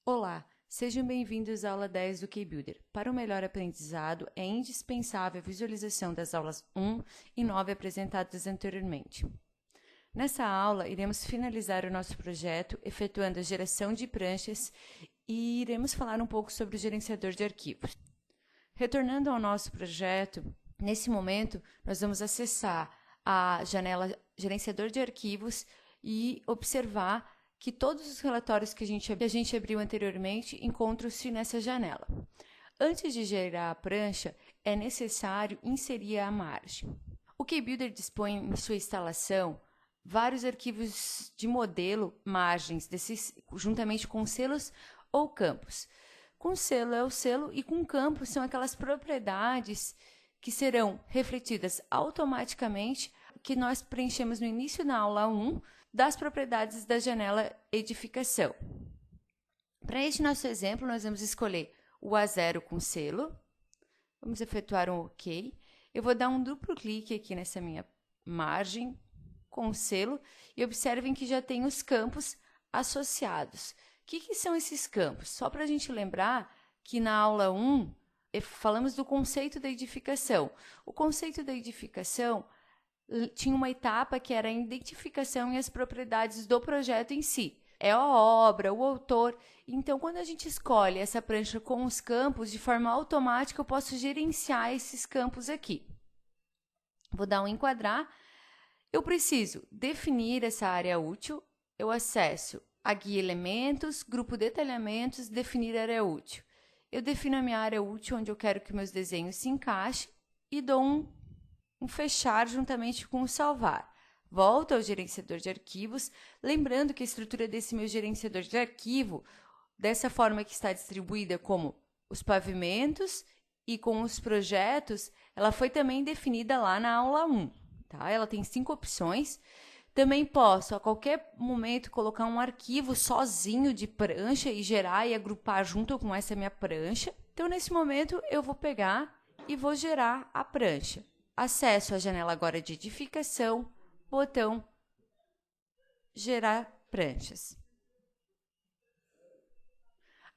Olá, sejam bem-vindos à aula 10 do KBuilder. Para o melhor aprendizado, é indispensável a visualização das aulas 1 e 9 apresentadas anteriormente. Nessa aula, iremos finalizar o nosso projeto, efetuando a geração de pranchas e iremos falar um pouco sobre o gerenciador de arquivos. Retornando ao nosso projeto, nesse momento, nós vamos acessar a janela Gerenciador de Arquivos e observar que todos os relatórios que a gente abriu anteriormente encontram-se nessa janela. Antes de gerar a prancha, é necessário inserir a margem. O KBuilder dispõe em sua instalação vários arquivos de modelo, margens, juntamente com selos ou campos. Com selo é o selo e com campo são aquelas propriedades que serão refletidas automaticamente que nós preenchemos no início da aula 1 das propriedades da janela edificação. Para este nosso exemplo, nós vamos escolher o A0 com selo. Vamos efetuar um OK. Eu vou dar um duplo clique aqui nessa minha margem com selo e observem que já tem os campos associados. O que são esses campos? Só para a gente lembrar que na aula 1 falamos do conceito da edificação. O conceito da edificação tinha uma etapa que era a identificação e as propriedades do projeto em si. É a obra, o autor. Então, quando a gente escolhe essa prancha com os campos, de forma automática, eu posso gerenciar esses campos aqui. Vou dar um enquadrar. Eu preciso definir essa área útil. Eu acesso a guia elementos, grupo detalhamentos, definir área útil. Eu defino a minha área útil onde eu quero que meus desenhos se encaixem e dou um fechar juntamente com o salvar. Volto ao gerenciador de arquivos, lembrando que a estrutura desse meu gerenciador de arquivo, dessa forma que está distribuída como os pavimentos e com os projetos, ela foi também definida lá na aula 1. Tá? Ela tem 5 opções. Também posso, a qualquer momento, colocar um arquivo sozinho de prancha e gerar e agrupar junto com essa minha prancha. Então, nesse momento, eu vou pegar e vou gerar a prancha. Acesso à janela agora de edificação, botão gerar pranchas.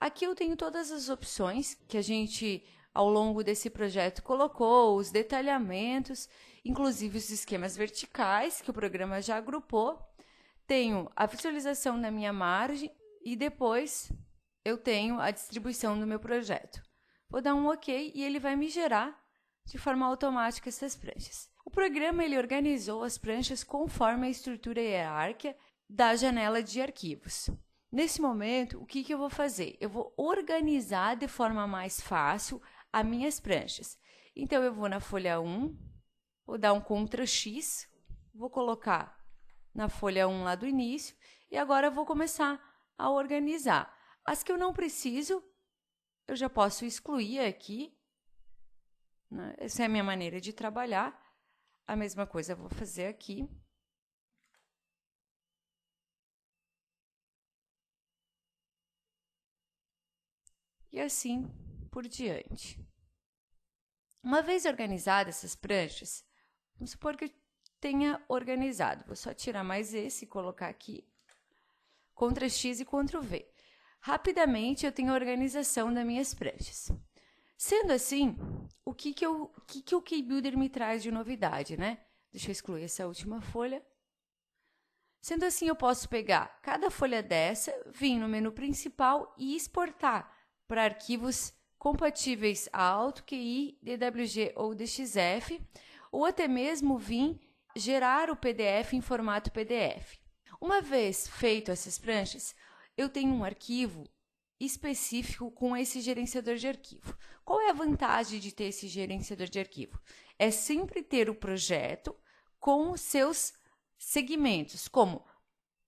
Aqui eu tenho todas as opções que a gente, ao longo desse projeto, colocou, os detalhamentos, inclusive os esquemas verticais, que o programa já agrupou. Tenho a visualização da minha margem e depois eu tenho a distribuição do meu projeto. Vou dar um OK e ele vai me gerar de forma automática essas pranchas. O programa ele organizou as pranchas conforme a estrutura hierárquica da janela de arquivos. Nesse momento, o que eu vou fazer? Eu vou organizar de forma mais fácil as minhas pranchas. Então, eu vou na folha 1, vou dar um Ctrl X, vou colocar na folha 1 lá do início, e agora eu vou começar a organizar. As que eu não preciso, eu já posso excluir aqui. Essa é a minha maneira de trabalhar. A mesma coisa eu vou fazer aqui. E assim por diante. Uma vez organizadas essas pranchas, vamos supor que eu tenha organizado. Vou só tirar mais esse e colocar aqui. Ctrl X e Ctrl V. Rapidamente eu tenho a organização das minhas pranchas. Sendo assim, o que o KBuilder me traz de novidade, né? Deixa eu excluir essa última folha. Sendo assim, eu posso pegar cada folha dessa, vir no menu principal e exportar para arquivos compatíveis a AutoQI, DWG ou DXF, ou até mesmo vir gerar o PDF em formato PDF. Uma vez feito essas pranchas, eu tenho um arquivo específico com esse gerenciador de arquivo. Qual é a vantagem de ter esse gerenciador de arquivo? É sempre ter o projeto com os seus segmentos, como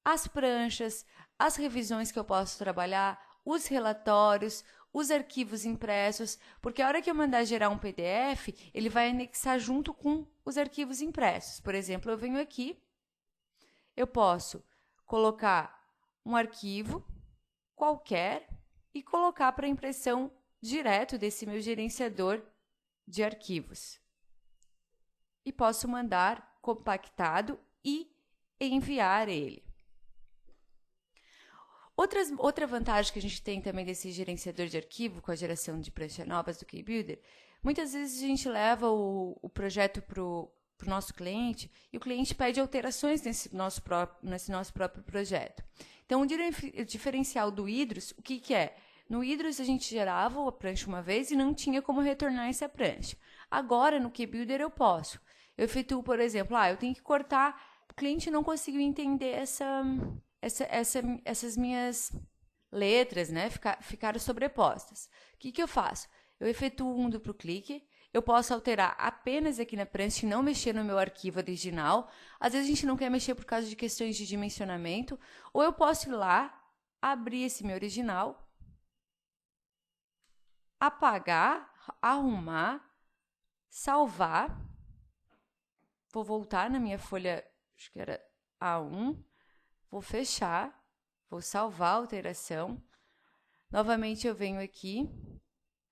as pranchas, as revisões que eu posso trabalhar, os relatórios, os arquivos impressos, porque a hora que eu mandar gerar um PDF, ele vai anexar junto com os arquivos impressos. Por exemplo, eu venho aqui, eu posso colocar um arquivo qualquer e colocar para impressão direto desse meu gerenciador de arquivos. E posso mandar compactado e enviar ele. Outra vantagem que a gente tem também desse gerenciador de arquivo com a geração de pranchas novas do KBuilder, muitas vezes a gente leva o projeto para o nosso cliente e o cliente pede alterações nesse nosso próprio projeto. Então, o diferencial do Hydrus, o que é? No Hydrus, a gente gerava a prancha uma vez e não tinha como retornar essa prancha. Agora, no KBuilder, eu posso. Eu efetuo, por exemplo, eu tenho que cortar, o cliente não conseguiu entender essas minhas letras, né? Ficaram sobrepostas. O que eu faço? Eu efetuo um duplo clique, eu posso alterar apenas aqui na prancha e não mexer no meu arquivo original. Às vezes a gente não quer mexer por causa de questões de dimensionamento, ou eu posso ir lá, abrir esse meu original, apagar, arrumar, salvar. Vou voltar na minha folha, acho que era A1, vou fechar, vou salvar a alteração. Novamente eu venho aqui,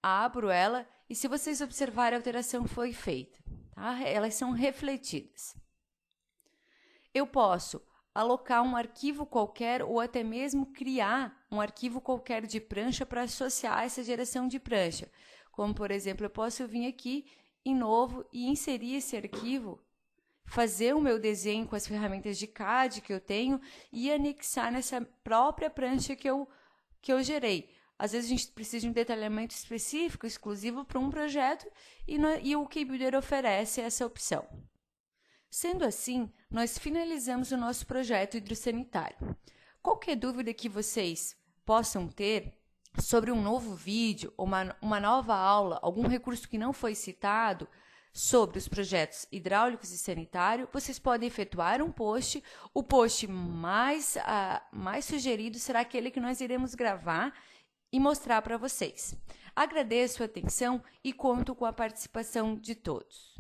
abro ela e se vocês observarem, a alteração foi feita. Tá? Elas são refletidas. Eu posso alocar um arquivo qualquer ou até mesmo criar um arquivo qualquer de prancha para associar essa geração de prancha. Como, por exemplo, eu posso vir aqui em novo e inserir esse arquivo, fazer o meu desenho com as ferramentas de CAD que eu tenho e anexar nessa própria prancha que eu gerei. Às vezes a gente precisa de um detalhamento específico, exclusivo para um projeto, e o KBuilder oferece essa opção. Sendo assim, nós finalizamos o nosso projeto hidrossanitário. Qualquer dúvida que vocês possam ter sobre um novo vídeo, uma nova aula, algum recurso que não foi citado sobre os projetos hidráulicos e sanitário, vocês podem efetuar um post. O post mais sugerido será aquele que nós iremos gravar e mostrar para vocês. Agradeço a atenção e conto com a participação de todos.